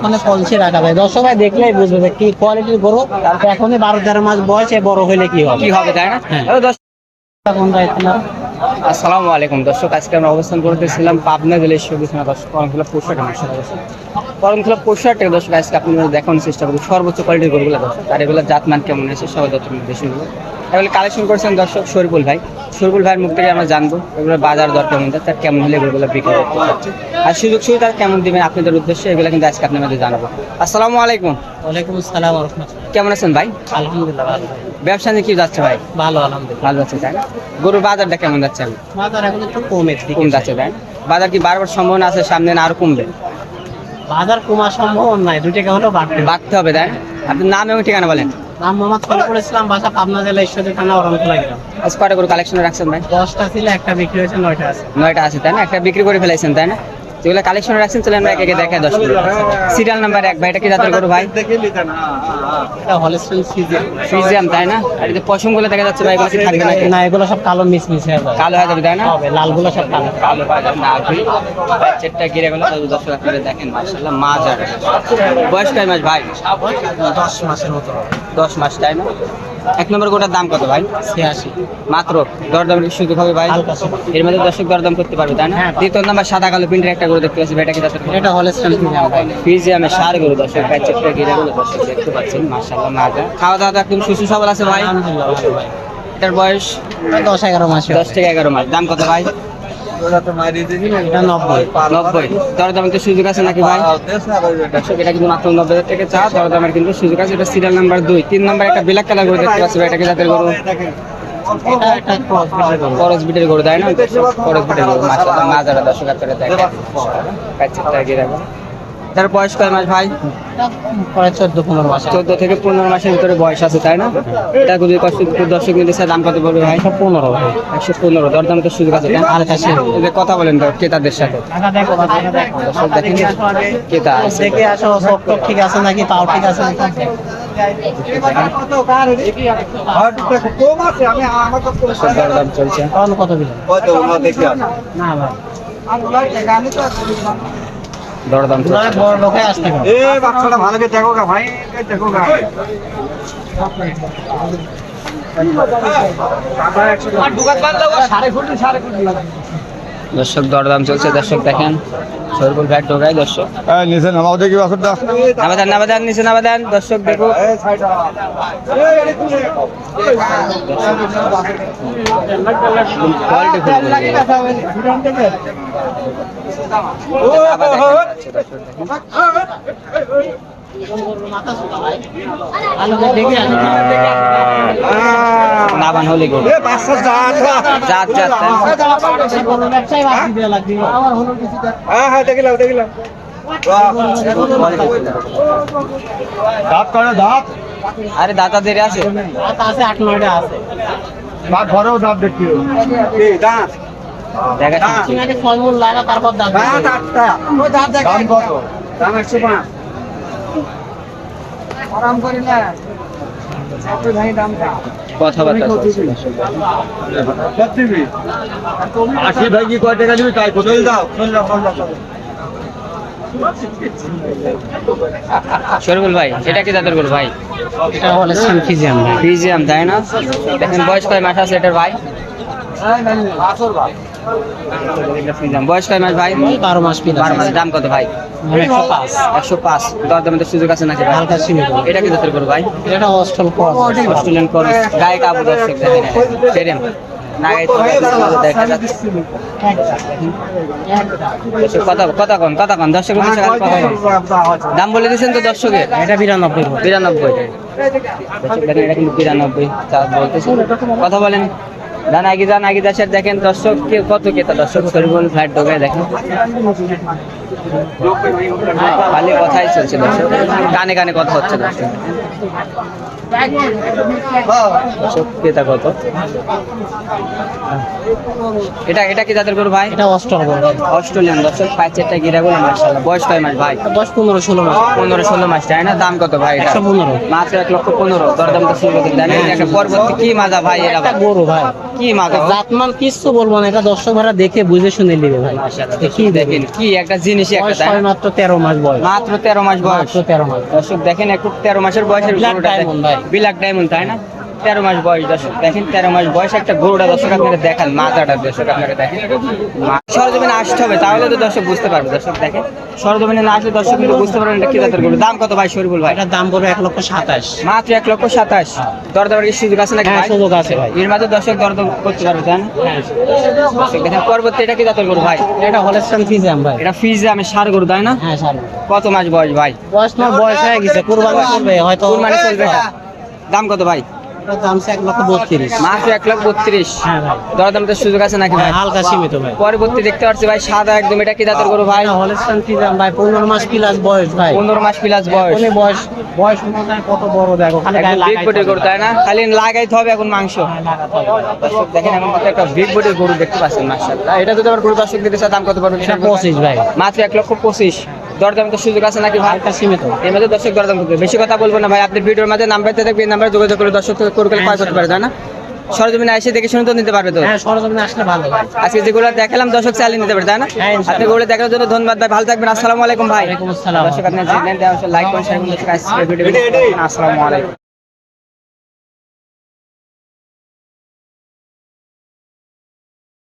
এখন কলসি রাখা ভাই, দর্শক ভাই দেখলেই বুঝবে যে কি কোয়ালিটির গরু। এখনই 12-13 মাস বয়সে বড় হইলে কি হবে, কি হবে তাই না? হ্যাঁ। এখন আসসালামু আলাইকুম দর্শক, আজকে আমরা অবস্থান করতেছিলাম পাবনা জেলার সবিখানা দর্শক করমখোলা পোশাকের মাসে করমখোলা পোশাকটা দর্শক আজকে আপনাদের দেখানোর চেষ্টা করবো সর্বোচ্চ কোয়ালিটির গরুগুলো দর্শক, আর এগুলো জাতমান কেমন আছে সবাই যত বেশিগুলো এগুলো কালেকশন করছেন দর্শক শরীফুল ভাই। শরীফুল ভাইয়ের মুখ থেকে আমরা জানবো এগুলো বাজার দর কেমন, তার কেমন হলে এগুলো বিক্রি করতে পারছে আর সুযোগ সুবিধা কেমন দিবেন আপনাদের উদ্দেশ্যে, এগুলো কিন্তু আজকে আপনাদের জানাবো। আসসালামু আলাইকুম। ওয়ালাইকুম আসসালাম ওয়া রাহমাতুল্লাহ। কেমন আছেন ভাই? আলহামদুলিল্লাহ ভালো ভাই। ব্যবসা নিয়ে কি যাচ্ছে ভাই? ভালো আলহামদুলিল্লাহ। ভালো যাচ্ছে তাই না? গরুর বাজারটা কেমন যাচ্ছে? বাজার এখন একটু কমে কম যাচ্ছে তাই না? বাজার কি বারবার সম্ভাবনা আছে সামনে না আরো কমবে? বাজার কমার সম্ভাবনা নাই, 2 টাকা হলেও বাড়তে হবে তাই না? আপনার নাম এবং ঠিকানা বলেন। নাম মোহাম্মদ খলিফুল ইসলাম, বাসা পাবনা জেলা ঈশ্বরদী থানা অরণখোলা গ্রাম। আজ কয়টা গরু কালেকশনে রাখছেন ভাই? 10টা ছিল, একটা বিক্রি হয়েছে, 9টা আছে। 9টা আছে তাই না? একটা বিক্রি করে ফেলাইছেন তাই না? যেগুলো কালেকশনে রাখছেন চলে আমরা একে দেখাই 10 মিনিট। সিরিয়াল নাম্বার 1 ভাই, এটা কি জাতের গরু ভাই? এটা হলস্টাইন ফ্রিজিয়ান। ফ্রিজিয়াম তাই না? আর এই যে পশমগুলো দেখা যাচ্ছে ভাই, এগুলো কি থাকবে নাকি? না, এগুলো সব কালো মিস হয়ে যাবে। কালো হয়ে যাবে তাই না? হবে, লালগুলো সব কালো। কালো হয়ে যাবে না আপনি চেটটা গিরে গেল দর্শক আপনারা দেখেন মাশাআল্লাহ মাজার। বয়স কয় মাস ভাই? 10 মাসের মতো হবে। 10 মাস তাই না? 1 নম্বর গোটার দাম কত ভাই? 86 মাত্র। দরদামের কি সুযোগ হবে ভাই? হালকা সুযোগ। এর মধ্যে দর্শক দরদাম করতে পারবে তাই না? হ্যাঁ। দ্বিতীয় নাম্বার সাদা কালো প্রিন্টের একটা গরু দেখতে পাচ্ছি, এটা কি জাতের গরু? এটা হলস্টাইন ফ্রিজিয়ান ভাই। ফ্রিজিয়ামের সার গরু দর্শক, গায়ে চেপটা গিরে গেল দর্শক দেখতে পাচ্ছেন মাশাআল্লাহ মাজা। খাওয়া দাওয়া তো একদম সুস্থ সবল আছে ভাই। আলহামদুলিল্লাহ ভালো ভাই। এটার বয়স 10-11 মাস। 10 থেকে 11 মাস। দাম কত ভাই? এটা 90। 90। দরদামের তো সুযোগ আছে নাকি ভাই? দর্শক এটা কিন্তু মাত্র 90,000 টাকা চা, দরদামের কিন্তু সুযোগ আছে। এটা সিরিয়াল নাম্বার 2। 3 নাম্বার একটা ব্ল্যাক কালার গরু দেখতে পাচ্ছি ভাই, এটা কি জাতের গরু? এটা একটা ক্রস ব্রিডের গরু। করস বিটের গরু তাই না? করস বিটের গরু মাশাআল্লাহ মাজারা দর্শক আপনারা দেখেন। কাচ্চিটা গিরে গেল। তার বয়স কয় মাস ভাই? প্রায় 14-15 মাস। 14 থেকে 15 মাসের ভিতরে বয়স আছে তাই না? এটা যদি দর্শক নিতে দাম কত পড়বে ভাই? 115 ভাই। 115। দরদাম তো সুযোগ আছে না? হালকা সুযোগ। এই যে কথা বলেন তো ক্রেতাদের সাথে। টাকা দেখো, টাকা দেখো। দর্শক দেখেন ক্রেতা আছে। দেখে আসো সব ঠিক আছে নাকি, পাও ঠিক আছে নাকি। দর্শক দরদাম চলছে। কোন কত দিলেন? না ভাই। দরদাম চলছে। না, বড় লোকে আসতে হবে। দর্শক দরদাম চলছে, দর্শক দেখেন শরীফুল ভাই ঢোকায় দর্শক। নিচে নামাও দেখি বাসুরটা। নাবাদান নিচে নাবাদান দর্শক দেখো। নাবান হলে গো জাত জাত দাঁত করে দাঁত। আরে দাদা দেরে আছে। আছে 8-9টা আছে। দাঁত ঘরেও দাঁত দেখি। দেখা তুমি আগে ফলমূল লাগা, তারপর দাম। দাম কত? দাম 105। আরাম করি না। কথাবার্তা চলছে। আশি ভাই কি কয় টাকা দিবি তাই কোথায় দাও? শরীফুল ভাই এটা কি জাতের গরু ভাই? এটা হলস্টাইন ফ্রিজিয়ান ভাই। ফ্রিজিয়াম তাই না? দেখেন বয়স কয় মাস আছে এটার ভাই? ফ্রিজিয়াম বয়স কয় মাস ভাই? 12 মাস পিলা। 12 মাস। দাম কত ভাই? 105। 105। দরদামের সুযোগ আছে নাকি ভাই? হালকা সীমিত। এটা কি জাতের গরু ভাই? এটা অস্ট্রেল ক্রস। Australian cross. গায়ে কাবু দর্শক দেখেন সেরেম নাগাই তো দেখা যাচ্ছে। কথা কন দর্শক কথা কন। দাম বলে দিয়েছেন তো দর্শকের? এটা 92। 92। দর্শক দেখেন এটা কিন্তু 92 বলতেছে। কথা বলেন। যান আগে যাচ্ছেন দেখেন দর্শক কত কেতা দর্শক শরীফুল ফ্ল্যাট ঢোকায় দেখেন খালি কথাই চলছে দর্শক, কানে কানে কথা হচ্ছে দর্শক। দর্শক ক্রেতা কত? এটা কি জাতের গরু ভাই? এটা অস্ট্রেল গরু। অস্ট্রেলিয়ান দর্শক, পাঁচ চারটা গিরা গরু মাশাআল্লাহ। বয়স কয় মাস ভাই? 10-15-16 মাস। 15-16 মাস তাই না? দাম কত ভাই? 115। মাত্র 1,15,000। দরদাম তো শুরু করতে দেন একটা পরবর্তী কি মাজা ভাই? এরা একটা গরু ভাই। কি কি মাথা জাতমান কিচ্ছু বলবো না, এটা দর্শক ভাড়া দেখে বুঝে শুনে নিবে ভাই। কি দেখেন কি একটা জিনিসই একটা বয়স তাই না? হয় মাত্র 13 মাস বয়স, মাত্র 13 মাস বয়স। মাত্র 13 মাস। দর্শক দেখেন একটু 13 মাসের বয়সের Black গরুটা diamond ভাই। বিলাক ডায়মন্ড তাই না? 13 মাস বয়স দর্শক দেখেন, 13 মাস বয়স একটা গরুটা দর্শক আপনারা দেখান, মাথাটা দর্শক আপনারা দেখেন। সরজমিনে আসতে হবে তাহলে তো দর্শক বুঝতে পারবে। দর্শক দেখেন সরজমিনে না আসলে দর্শক কিন্তু বুঝতে পারবেন এটা কি জাতের গরু। দাম কত ভাই শরীফুল ভাই? এটার দাম পড়বে 1,27,000। মাত্র 1,27,000। দরদামের কি সুযোগ আছে নাকি হ্যাঁ, ভাই? সুযোগ আছে ভাই। এর মাঝে দর্শক দরদাম করতে পারবে তাই না? দর্শক দেখেন পরবর্তী এটা কি জাতের গরু ভাই? এটা হলস্টাইন ফ্রিজিয়ান ভাই। এটা ফিজে আমি সার গরু তাই না? হ্যাঁ স্যার, কত মাস বয়স ভাই? বয়স হয়ে গেছে, কুরবানি করবে হয়তো। কুরবানি চলবে এটা। দাম কত ভাই? এটার দাম 1,32,000। মাত্র 1,32,000। হ্যাঁ ভাই, দরদাম তো সুযোগ আছে নাকি ভাই? হ্যাঁ, হালকা সীমিত ভাই। পরবর্তী দেখতে পাচ্ছি ভাই সাদা একদম, এটা কি জাতের গরু ভাই? এটা হলস্টাইন ফ্রিজিয়ান ভাই, 15 মাস প্লাস বয়স ভাই। 15 মাস প্লাস বয়স। এখনই বয়স অনুযায়ী কত বড় দেখো, খালি গায়ে একদম বিগ লাগাইতে বডির হবে। গরু তাই না? খালি লাগাইতে হবে এখন মাংস। হ্যাঁ, লাগাতে হবে। দর্শক দেখেন এখন কত একটা বিগ বডির গরু দেখতে পাচ্ছেন মাশাআল্লাহ। এটা যদি আবার গরু দর্শক দিতে চায় দাম কত পড়বে? এটা 25 ভাই, মাত্র 1,25,000। দরদাম তো সুযোগ আছে নাকি ভাই? হালকা সীমিত। এর মধ্যে দর্শক দরদাম করবে, বেশি কথা বলবো না ভাই। আপনি ভিডিওর মধ্যে নাম্বারতে দেখবেন, নাম্বারে যোগাযোগ করে দর্শক থেকে করে ক্রয় করতে পারে তাই না? সরজমিনে এসে দেখে শুনে তো নিতে পারবে তো। হ্যাঁ, সরজমিনে আসলে ভালো ভাই। আজকে যেগুলো দেখালাম দর্শক চালিয়ে নিতে পারে তাই না? হ্যাঁ, ইনশাআল্লাহ। আপনি গুলো দেখার জন্য ধন্যবাদ ভাই, ভালো থাকবেন। আসসালামু আলাইকুম ভাই। ওয়ালাইকুম আসসালাম। দর্শক আপনি লাইক করেন, শেয়ার করুন। দর্শক আজকে ভিডিও আসসালামু আলাইকুম।